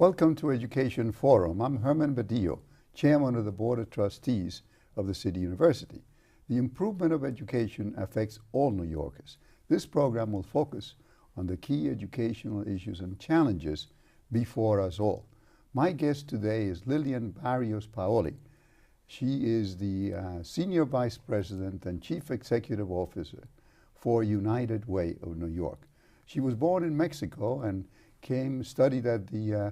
Welcome to Education Forum. I'm Herman Badillo, Chairman of the Board of Trustees of the City University. The improvement of education affects all New Yorkers. This program will focus on the key educational issues and challenges before us all. My guest today is Lilliam Barrios Paoli. She is the Senior Vice President and Chief Executive Officer for United Way of New York. She was born in Mexico and studied at the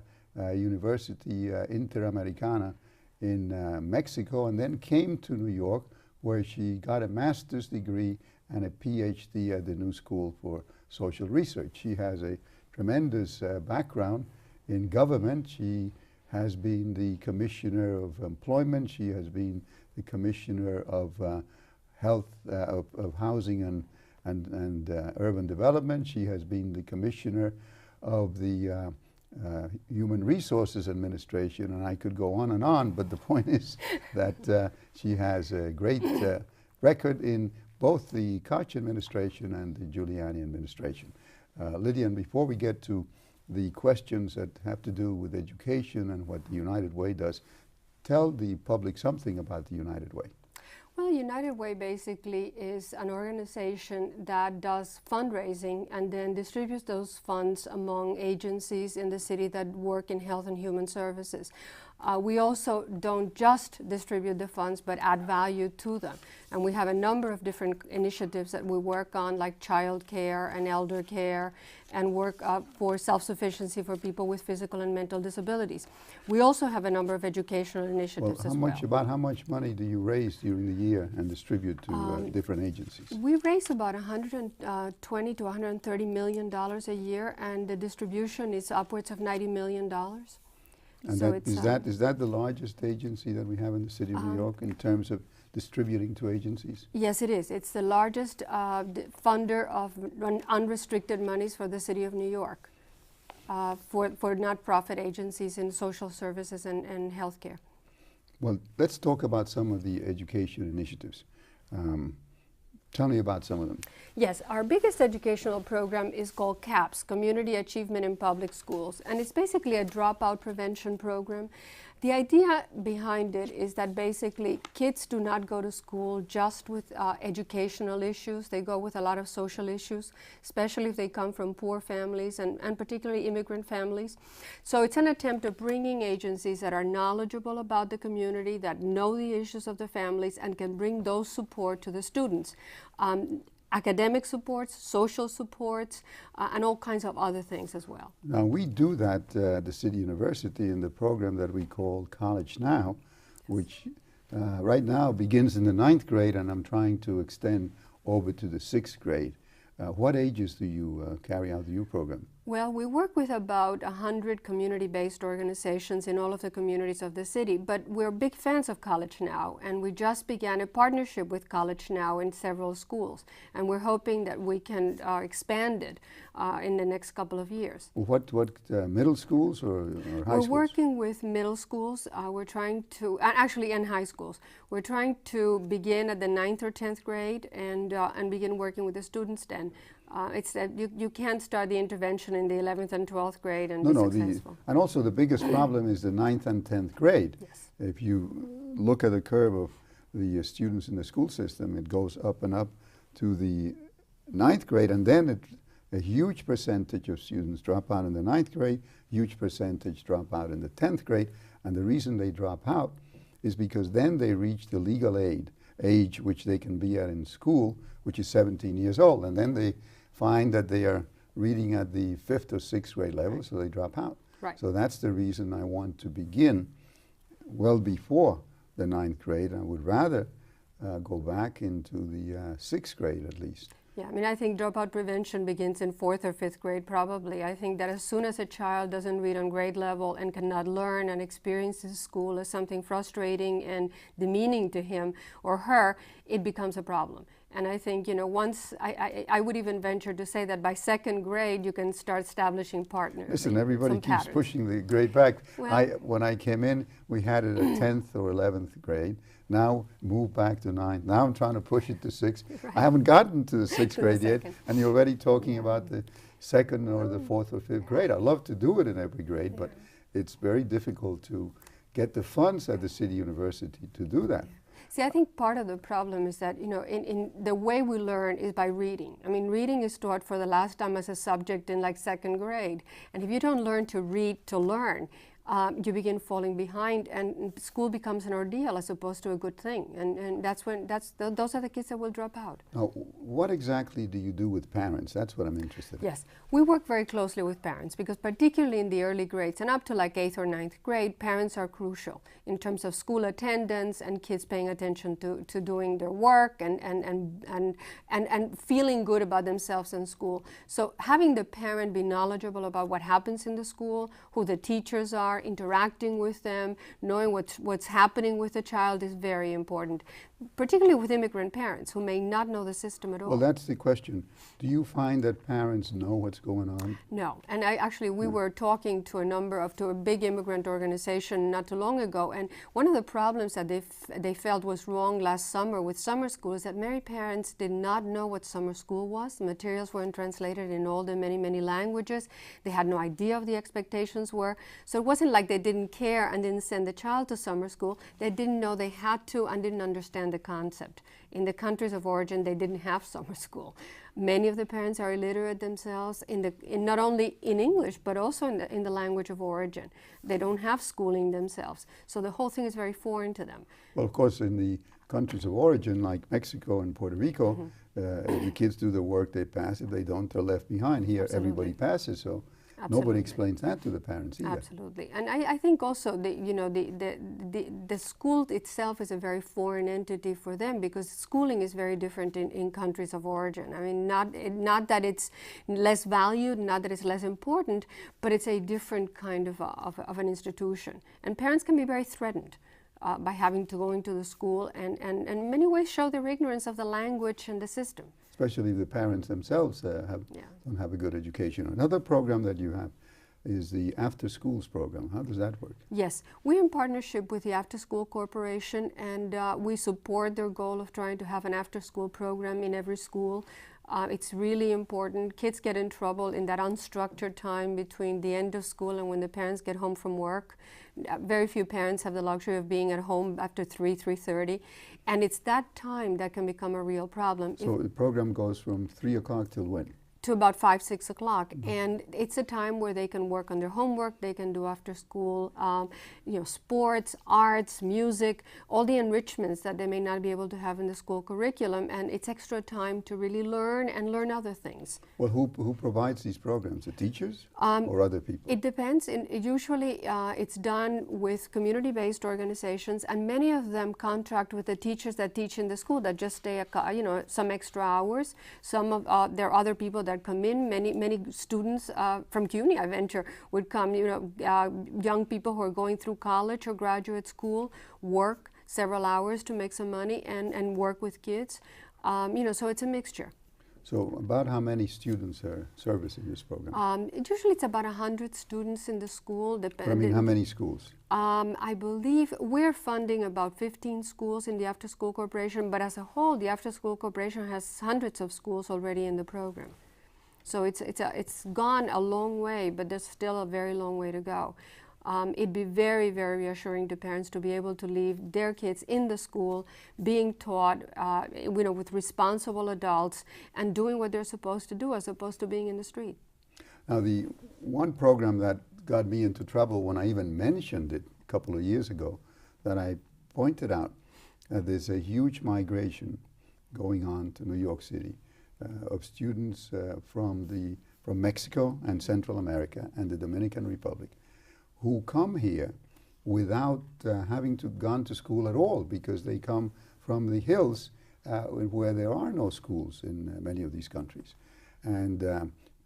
University Interamericana in Mexico, and then came to New York, where she got a master's degree and a PhD at the New School for Social Research. She has a tremendous background in government. She has been the Commissioner of Employment. She has been the Commissioner of Health, of Housing and Urban Development. She has been the Commissioner of the Human Resources Administration, and I could go on, but the point is that she has a great record in both the Koch administration and the Giuliani administration. Lillian, before we get to the questions that have to do with education and what the United Way does, tell the public something about the United Way. Well, United Way basically is an organization that does fundraising and then distributes those funds among agencies in the city that work in health and human services. We also don't just distribute the funds, but add value to them. And we have a number of different initiatives that we work on, like child care and elder care, and work for self-sufficiency for people with physical and mental disabilities. We also have a number of educational initiatives as well. About how much money do you raise during the year and distribute to different agencies? We raise about $120 to $130 million a year, and the distribution is upwards of $90 million. And so is that the largest agency that we have in the city of New York in terms of distributing to agencies? Yes, it is. It's the largest funder of unrestricted monies for the city of New York for not-profit agencies in social services and healthcare. Well, let's talk about some of the education initiatives. Tell me about some of them. Yes, our biggest educational program is called CAPS, Community Achievement in Public Schools, and it's basically a dropout prevention program. The idea behind it is that basically kids do not go to school just with educational issues. They go with a lot of social issues, especially if they come from poor families and particularly immigrant families. So it's an attempt of bringing agencies that are knowledgeable about the community, that know the issues of the families, and can bring those support to the students. Academic supports, social supports, and all kinds of other things as well. Now, we do that at the City University in the program that we call College Now, which right now begins in the 9th grade, and I'm trying to extend over to the 6th grade. What ages do you carry out your program? Well, we work with about 100 community-based organizations in all of the communities of the city, but we're big fans of College Now, and we just began a partnership with College Now in several schools, and we're hoping that we can expand it in the next couple of years. What middle schools or high schools? We're working with middle schools. We're trying to, actually, and high schools. We're trying to begin at the 9th or 10th grade and begin working with the students then. It's that you can't start the intervention in the 11th and 12th grade and be successful. And also the biggest problem is the 9th and 10th grade. Yes. If you look at the curve of the students in the school system, it goes up and up to the 9th grade, and then a huge percentage of students drop out in the 9th grade, huge percentage drop out in the 10th grade, and the reason they drop out is because then they reach the legal age which they can be at in school, which is 17 years old, and then they find that they are reading at the 5th or 6th grade level, so they drop out. Right. So that's the reason I want to begin well before the 9th grade. I would rather go back into the 6th grade at least. Yeah, I mean, I think dropout prevention begins in 4th or 5th grade probably. I think that as soon as a child doesn't read on grade level and cannot learn and experiences school as something frustrating and demeaning to him or her, it becomes a problem. And I think, you know, once, I would even venture to say that by 2nd grade, you can start establishing partners. Listen, everybody keeps pushing the grade back. Well, when I came in, we had it at 10th or 11th grade. Now move back to 9th. Now I'm trying to push it to 6th. Right. I haven't gotten to the 6th grade yet, and you're already talking about the 2nd or the 4th or 5th grade. I love to do it in every grade, but it's very difficult to get the funds at the city university to do that. See, I think part of the problem is that, you know, in the way we learn is by reading. I mean, reading is taught for the last time as a subject in like 2nd grade. And if you don't learn to read to learn, you begin falling behind, and school becomes an ordeal as opposed to a good thing. And those are the kids that will drop out. Now, what exactly do you do with parents? That's what I'm interested in. Yes, we work very closely with parents because particularly in the early grades and up to like 8th or 9th grade, parents are crucial in terms of school attendance and kids paying attention to doing their work and feeling good about themselves in school. So having the parent be knowledgeable about what happens in the school, who the teachers are, interacting with them, knowing what's happening with the child is very important, particularly with immigrant parents who may not know the system at all. Well, that's the question. Do you find that parents know what's going on? No, and we were talking to a big immigrant organization not too long ago, and one of the problems that they felt was wrong last summer with summer school is that many parents did not know what summer school was. The materials weren't translated in all the many languages. They had no idea of the expectations were. So it wasn't like they didn't care and didn't send the child to summer school. They didn't know they had to and didn't understand the concept. In the countries of origin, they didn't have summer school. Many of the parents are illiterate themselves, not only in English, but also in the language of origin. They don't have schooling themselves. So the whole thing is very foreign to them. Well, of course, in the countries of origin, like Mexico and Puerto Rico, if the kids do the work, they pass. If they don't, they're left behind. Here, Absolutely. Everybody passes, so Absolutely. nobody explains that to the parents either. Absolutely, and I think also the school itself is a very foreign entity for them because schooling is very different in countries of origin. I mean, not that it's less valued, not that it's less important, but it's a different kind of an institution, and parents can be very threatened by having to go into the school and in many ways show their ignorance of the language and the system. Especially if the parents themselves don't have a good education. Another program that you have is the After Schools program. How does that work? Yes, we're in partnership with the After School Corporation, and we support their goal of trying to have an after-school program in every school. It's really important. Kids get in trouble in that unstructured time between the end of school and when the parents get home from work. Very few parents have the luxury of being at home after 3:30, and it's that time that can become a real problem. So the program goes from 3 o'clock till when? To about 5, 6 o'clock, and it's a time where they can work on their homework, they can do after school, sports, arts, music, all the enrichments that they may not be able to have in the school curriculum, and it's extra time to really learn and learn other things. Well, who provides these programs? The teachers or other people? It depends. Usually it's done with community-based organizations, and many of them contract with the teachers that teach in the school that just stay some extra hours. Some of there are other people that come in. Many students from CUNY, I venture, would come. Young people who are going through college or graduate school work several hours to make some money and work with kids. So it's a mixture. So about how many students are servicing this program? Usually it's about 100 students in the school. But I mean, how many schools? I believe we're funding about 15 schools in the After School Corporation, but as a whole, the After School Corporation has hundreds of schools already in the program. So it's gone a long way, but there's still a very long way to go. It'd be very, very reassuring to parents to be able to leave their kids in the school, being taught, with responsible adults and doing what they're supposed to do as opposed to being in the street. Now, the one program that got me into trouble when I even mentioned it a couple of years ago, that I pointed out that there's a huge migration going on to New York City of students from Mexico and Central America and the Dominican Republic, who come here without having gone to school at all, because they come from the hills where there are no schools in many of these countries. And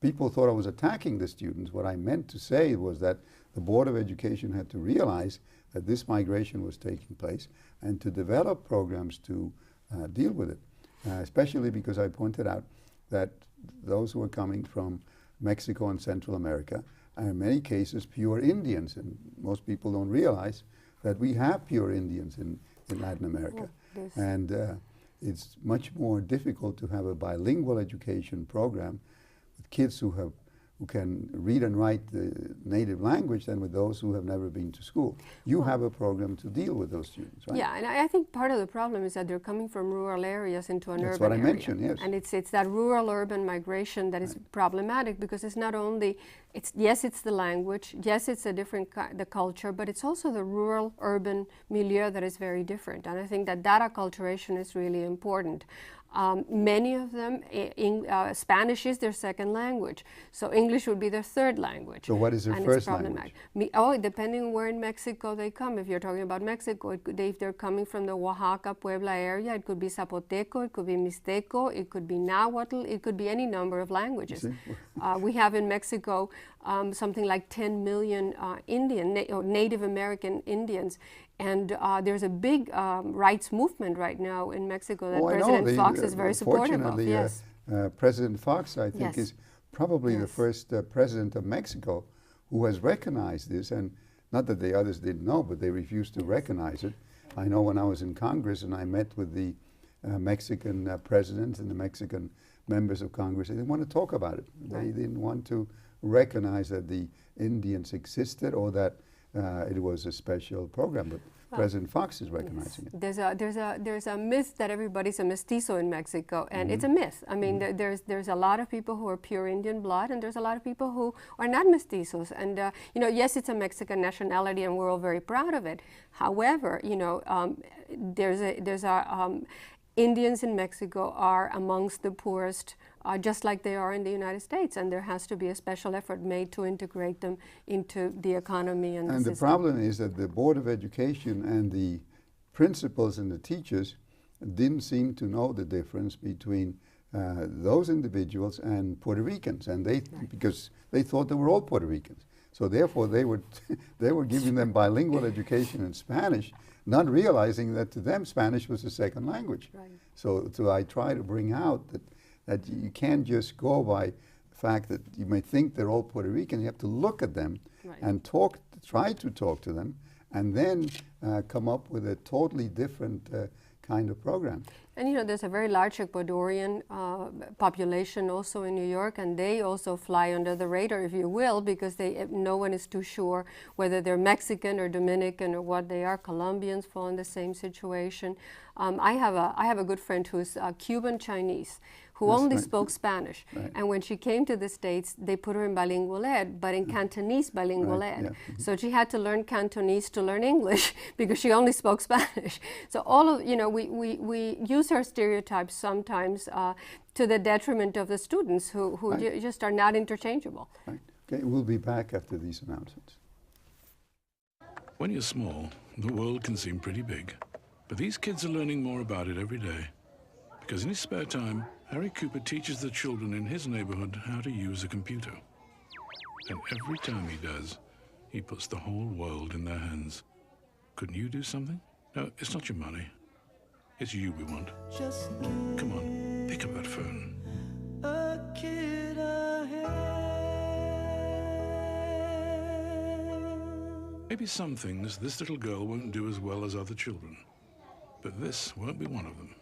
people thought I was attacking the students. What I meant to say was that the Board of Education had to realize that this migration was taking place and to develop programs to deal with it, especially because I pointed out that those who are coming from Mexico and Central America are in many cases pure Indians, and most people don't realize that we have pure Indians in Latin America. Oh, yes. And it's much more difficult to have a bilingual education program with kids who who can read and write the native language than with those who have never been to school. You have a program to deal with those students, right? Yeah, and I think part of the problem is that they're coming from rural areas into an urban area. That's what I mentioned, yes. And it's that rural-urban migration that is problematic, because it's not only, yes, it's the language, yes, it's a different, the culture, but it's also the rural-urban milieu that is very different. And I think that data acculturation is really important. Many of them, Spanish is their second language, so English would be their third language. So what is their first language? Depending on where in Mexico they come. If you're talking about Mexico, if they're coming from the Oaxaca, Puebla area, it could be Zapoteco, it could be Mixteco, it could be Nahuatl, it could be any number of languages. We have in Mexico something like 10 million Native American Indians. And there's a big rights movement right now in Mexico that President Fox is very supportive of. Yes. President Fox, I think, is probably the first president of Mexico who has recognized this, and not that the others didn't know, but they refused to recognize it. I know when I was in Congress and I met with the Mexican president and the Mexican members of Congress, they didn't want to talk about it. They didn't want to recognize that the Indians existed or that it was a special program, but President Fox is recognizing it. There's a myth that everybody's a mestizo in Mexico, and it's a myth. I mean, there's a lot of people who are pure Indian blood, and there's a lot of people who are not mestizos. And you know, yes, it's a Mexican nationality, and we're all very proud of it. However, you know, Indians in Mexico are amongst the poorest, just like they are in the United States, and there has to be a special effort made to integrate them into the economy and the system. And the problem is that the Board of Education and the principals and the teachers didn't seem to know the difference between those individuals and Puerto Ricans, and because they thought they were all Puerto Ricans. So therefore they were giving them bilingual education in Spanish, not realizing that to them Spanish was a second language. Right. So I try to bring out that you can't just go by the fact that you may think they're all Puerto Rican. You have to look at them and try to talk to them, and then come up with a totally different kind of program. And you know, there's a very large Ecuadorian population also in New York, and they also fly under the radar, if you will, because no one is too sure whether they're Mexican or Dominican or what they are. Colombians fall in the same situation. I have a good friend who's Cuban Chinese, who only spoke Spanish. And when she came to the States, they put her in bilingual ed, but in Cantonese bilingual ed. So she had to learn Cantonese to learn English because she only spoke Spanish. So all of, you know, we use our stereotypes sometimes to the detriment of the students who just are not interchangeable. Right. Okay, we'll be back after these announcements. When you're small, the world can seem pretty big. But these kids are learning more about it every day. Because in his spare time, Harry Cooper teaches the children in his neighborhood how to use a computer. And every time he does, he puts the whole world in their hands. Couldn't you do something? No, it's not your money. It's you we want. Come on, pick up that phone. A kid Maybe some things this little girl won't do as well as other children. But this won't be one of them.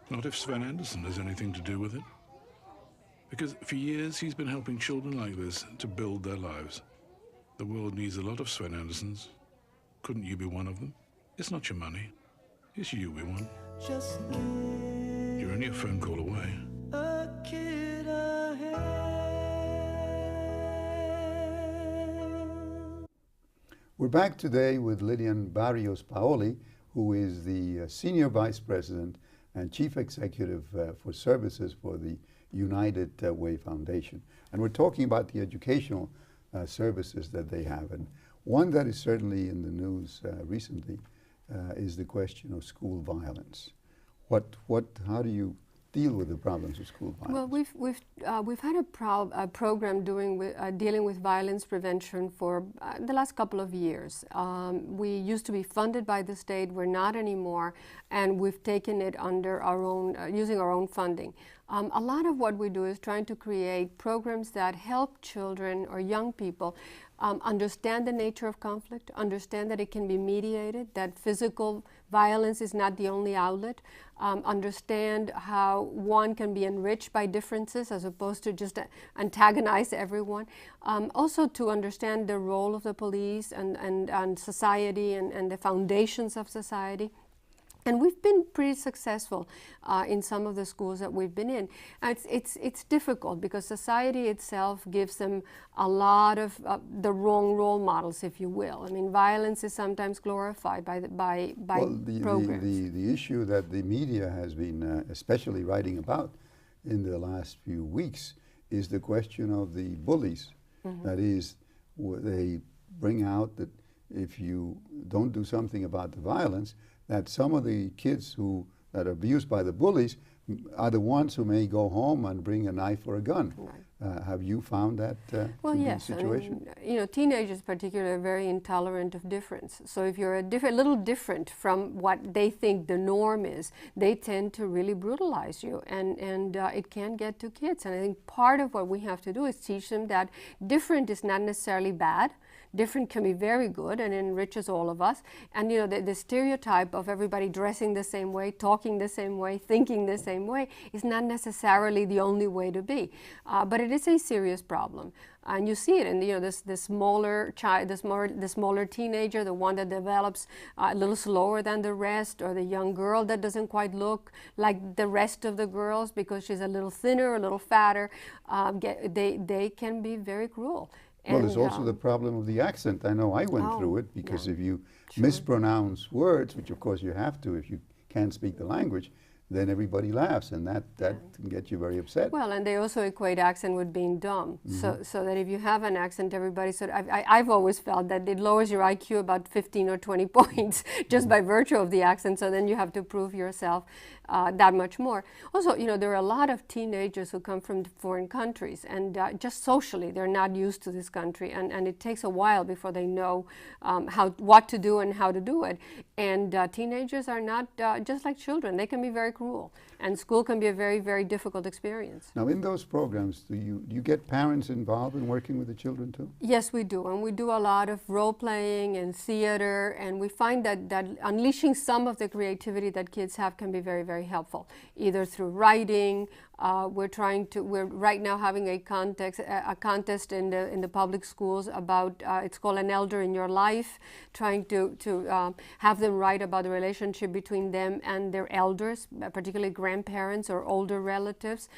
Not if Sven Anderson has anything to do with it. Because for years he's been helping children like this to build their lives. The world needs a lot of Sven Andersons. Couldn't you be one of them? It's not your money. It's you we want. You're only a phone call away. We're back today with Lilliam Barrios Paoli, who is the Senior Vice President and Chief Executive for Services for the United Way Foundation. And we're talking about the educational services that they have. And one that is certainly in the news recently is the question of school violence. How do you deal with the problems of school violence? Well, we've had a program dealing with violence prevention for the last couple of years. We used to be funded by the state. We're not anymore, and we've taken it under our own, using our own funding. A lot of what we do is trying to create programs that help children or young people understand the nature of conflict, understand that it can be mediated, that physical violence is not the only outlet, understand how one can be enriched by differences as opposed to just antagonize everyone. Also to understand the role of the police and society and the foundations of society. And we've been pretty successful in some of the schools that we've been in. It's difficult because society itself gives them a lot of the wrong role models, if you will. I mean, violence is sometimes glorified by programs. The issue that the media has been especially writing about in the last few weeks is the question of the bullies. Mm-hmm. That is, they bring out that if you don't do something about the violence, that some of the kids that are abused by the bullies are the ones who may go home and bring a knife or a gun. Right. Have you found that well, to yes. be the situation? I mean, teenagers particularly are very intolerant of difference. So if you're a little different from what they think the norm is, they tend to really brutalize you, and it can get to kids. And I think part of what we have to do is teach them that different is not necessarily bad. Different can be very good and enriches all of us. And the stereotype of everybody dressing the same way, talking the same way, thinking the same way is not necessarily the only way to be. But it is a serious problem. And you see it in the smaller child, the smaller teenager, the one that develops a little slower than the rest, or the young girl that doesn't quite look like the rest of the girls because she's a little thinner, a little fatter. They can be very cruel. Well, there's also the problem of the accent. I know I went through it because if you mispronounce words, which of course you have to if you can't speak the language, then everybody laughs, and that can get you very upset. Well, and they also equate accent with being dumb. Mm-hmm. So that if you have an accent, everybody I've always felt that it lowers your IQ about 15 or 20 points just by virtue of the accent, so then you have to prove yourself that much more. Also, there are a lot of teenagers who come from foreign countries, and just socially, they're not used to this country, and it takes a while before they know what to do and how to do it. And teenagers are not just like children. They can be very cruel, and school can be a very, very difficult experience. Now, in those programs, do you get parents involved in working with the children too? Yes, we do, and we do a lot of role-playing and theater, and we find that unleashing some of the creativity that kids have can be very, very helpful, either through writing. We're right now having a contest in the public schools about, it's called An Elder in Your Life, trying to have them write about the relationship between them and their elders, particularly grandparents or older relatives,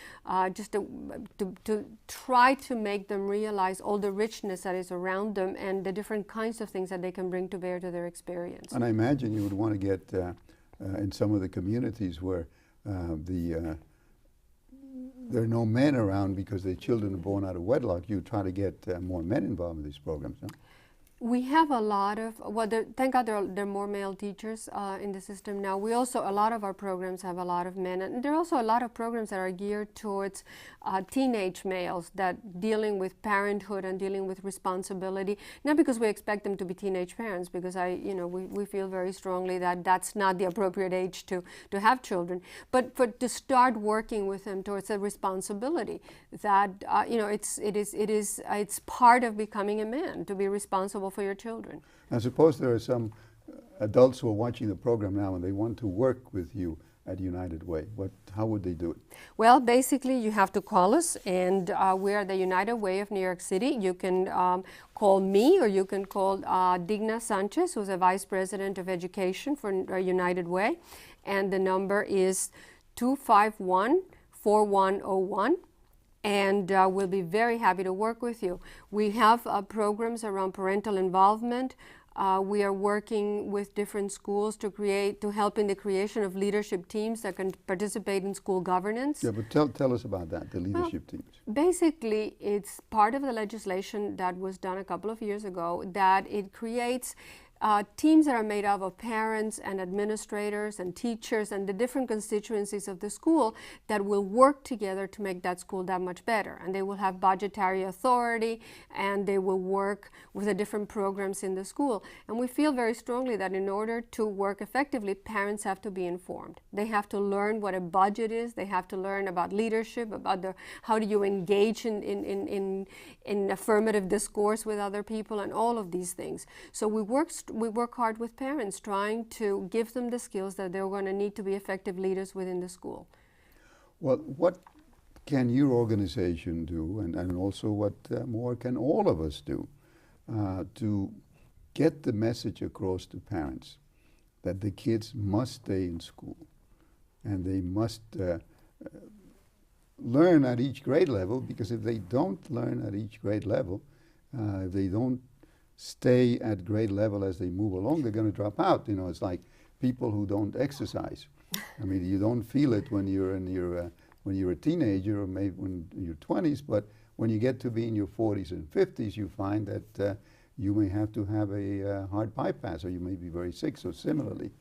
just to try to make them realize all the richness that is around them and the different kinds of things that they can bring to bear to their experience. And I imagine you would want to get in some of the communities where there are no men around because their children are born out of wedlock. You try to get more men involved in these programs, huh? We have a lot of, thank God there are more male teachers in the system now. We also, a lot of our programs have a lot of men, and there are also a lot of programs that are geared towards teenage males that dealing with parenthood and dealing with responsibility, not because we expect them to be teenage parents, because we feel very strongly that that's not the appropriate age to have children, but to start working with them towards a responsibility that, it's part of becoming a man, to be responsible for your children. I suppose there are some adults who are watching the program now and they want to work with you at United Way. How would they do it? Well, basically you have to call us, and we are the United Way of New York City. You can call me, or you can call Digna Sanchez, who's a Vice President of Education for United Way, and the number is 251-4101. And we'll be very happy to work with you. We have programs around parental involvement. We are working with different schools to help in the creation of leadership teams that can participate in school governance. Yeah, but tell us about that, the leadership teams. Basically, it's part of the legislation that was done a couple of years ago, that it creates teams that are made up of parents and administrators and teachers and the different constituencies of the school that will work together to make that school that much better. And they will have budgetary authority, and they will work with the different programs in the school. And we feel very strongly that in order to work effectively, parents have to be informed. They have to learn what a budget is. They have to learn about leadership, about how do you engage in affirmative discourse with other people, and all of these things. So we work we work hard with parents, trying to give them the skills that they're going to need to be effective leaders within the school. Well, what can your organization do, and also what more can all of us do to get the message across to parents that the kids must stay in school and they must learn at each grade level, because if they don't learn at each grade level, if they don't stay at grade level as they move along, they're going to drop out. You know, it's like people who don't exercise. I mean, you don't feel it when you're in your when you're a teenager or maybe when you're 20s, but when you get to be in your 40s and 50s, you find that you may have to have a heart bypass, or you may be very sick. So similarly,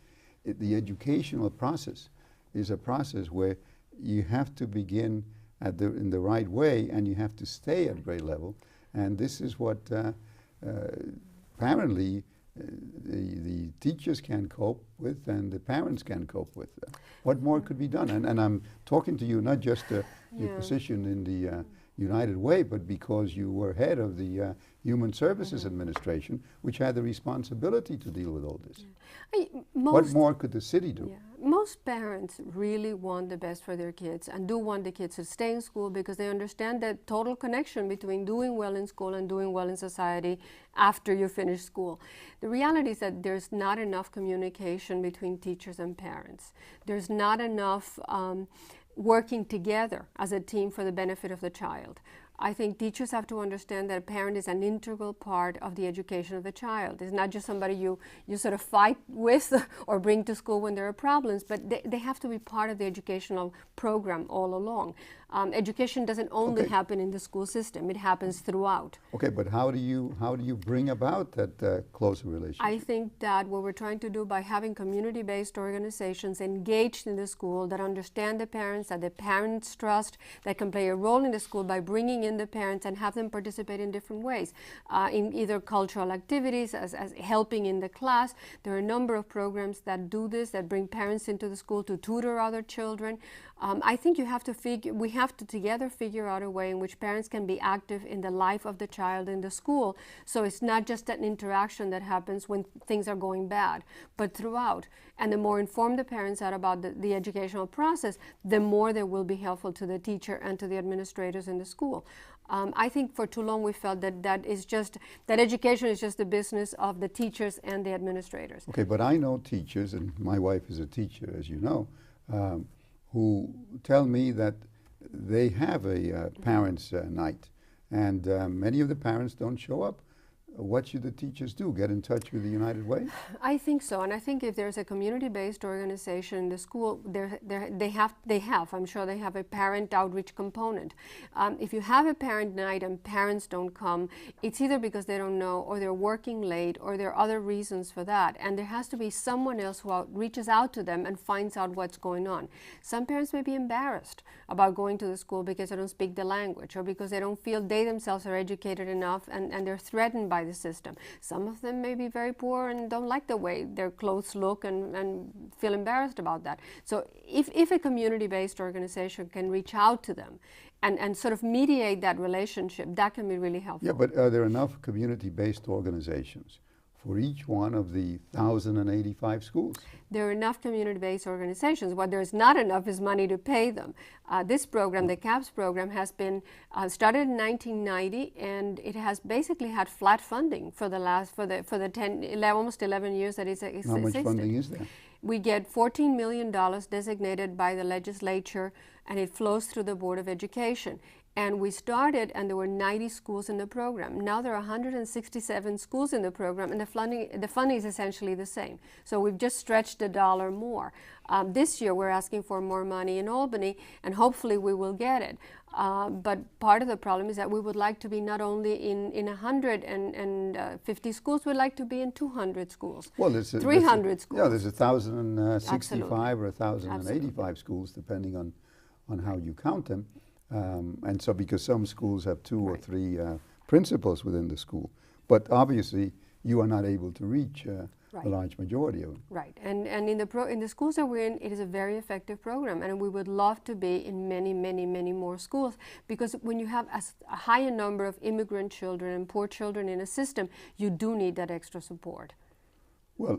the educational process is a process where you have to begin in the right way, and you have to stay at grade level. And this is what apparently the teachers can cope with and the parents can cope with. What more could be done? And I'm talking to you not just your position in the United Way, but because you were head of the Human Services Administration, which had the responsibility to deal with all this. What more could the city do? Most parents really want the best for their kids and do want the kids to stay in school, because they understand that total connection between doing well in school and doing well in society after you finish school. The reality is that there's not enough communication between teachers and parents. There's not enough working together as a team for the benefit of the child. I think teachers have to understand that a parent is an integral part of the education of the child. It's not just somebody you sort of fight with or bring to school when there are problems, but they have to be part of the educational program all along. Education doesn't only happen in the school system, it happens throughout. Okay, but how do you bring about that closer relationship? I think that what we're trying to do by having community-based organizations engaged in the school that understand the parents, that the parents trust, that can play a role in the school by bringing in the parents and have them participate in different ways, in either cultural activities, as helping in the class. There are a number of programs that do this, that bring parents into the school to tutor other children. I think we have to together figure out a way in which parents can be active in the life of the child in the school. So it's not just an interaction that happens when things are going bad, but throughout. And the more informed the parents are about the educational process, the more they will be helpful to the teacher and to the administrators in the school. I think for too long we felt that education is just the business of the teachers and the administrators. Okay, but I know teachers, and my wife is a teacher, as you know, who tell me that they have a parents' night, and many of the parents don't show up. What should the teachers do? Get in touch with the United Way? I think so, and I think if there's a community-based organization in the school, I'm sure they have a parent outreach component. If you have a parent night and parents don't come, it's either because they don't know, or they're working late, or there are other reasons for that, and there has to be someone else who reaches out to them and finds out what's going on. Some parents may be embarrassed about going to the school because they don't speak the language, or because they don't feel they themselves are educated enough, and they're threatened by the system. Some of them may be very poor and don't like the way their clothes look and feel embarrassed about that. So if a community-based organization can reach out to them and sort of mediate that relationship, that can be really helpful. Yeah, but are there enough community-based organizations for each one of the 1,085 schools? There are enough community-based organizations. What there's not enough is money to pay them. This program, the CAPS program, has been started in 1990, and it has basically had flat funding for the almost 11 years that it's existed. How much funding is there? We get $14 million designated by the legislature, and it flows through the Board of Education. And we started, and there were 90 schools in the program. Now there are 167 schools in the program, and the funding is essentially the same. So we've just stretched the dollar more. This year we're asking for more money in Albany, and hopefully we will get it. But part of the problem is that we would like to be not only in 150 schools, we'd like to be in 200 schools, well, there's 300 schools. Yeah, there's 1,065 Absolutely. or 1,085 schools, depending on how you count them. And so because some schools have 2 or 3 principals within the school, but obviously you are not able to reach a large majority of them. Right, and in the schools that we're in, it is a very effective program, and we would love to be in many, many, many more schools, because when you have a higher number of immigrant children and poor children in a system, you do need that extra support. Well,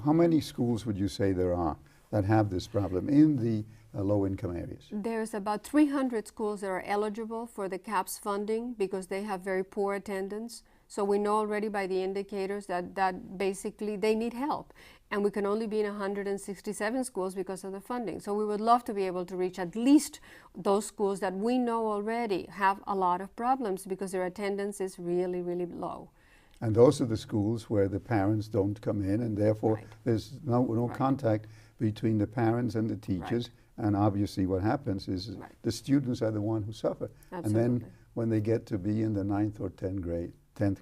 how many schools would you say there are that have this problem in the low-income areas? There's about 300 schools that are eligible for the CAPS funding because they have very poor attendance. So we know already by the indicators that basically they need help. And we can only be in 167 schools because of the funding. So we would love to be able to reach at least those schools that we know already have a lot of problems because their attendance is really, really low. And those are the schools where the parents don't come in, and therefore Right. there's no Right. contact between the parents and the teachers. Right. And obviously what happens is Right. the students are the one who suffer. Absolutely. And then when they get to be in the 9th or 10th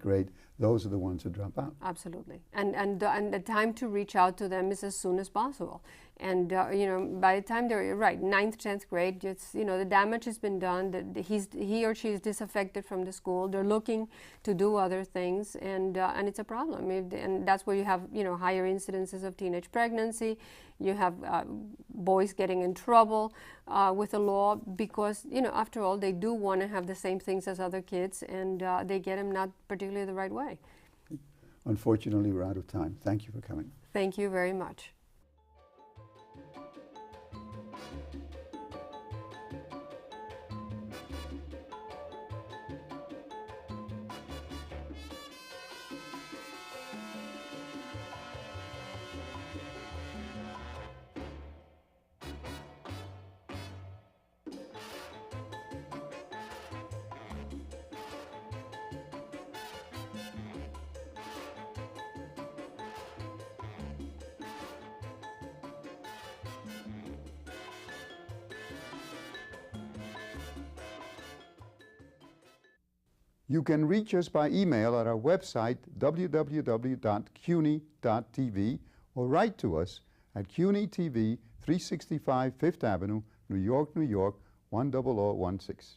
grade, those are the ones who drop out. Absolutely. And the time to reach out to them is as soon as possible. And, you know, by the time they're, right, 9th, 10th grade, it's, you know, the damage has been done. He or she is disaffected from the school. They're looking to do other things, and it's a problem. And that's where you have, you know, higher incidences of teenage pregnancy. You have boys getting in trouble with the law because, you know, after all, they do want to have the same things as other kids, and they get them not particularly the right way. Unfortunately, we're out of time. Thank you for coming. Thank you very much. You can reach us by email at our website, www.cuny.tv, or write to us at CUNY TV, 365 Fifth Avenue, New York, New York, 10016.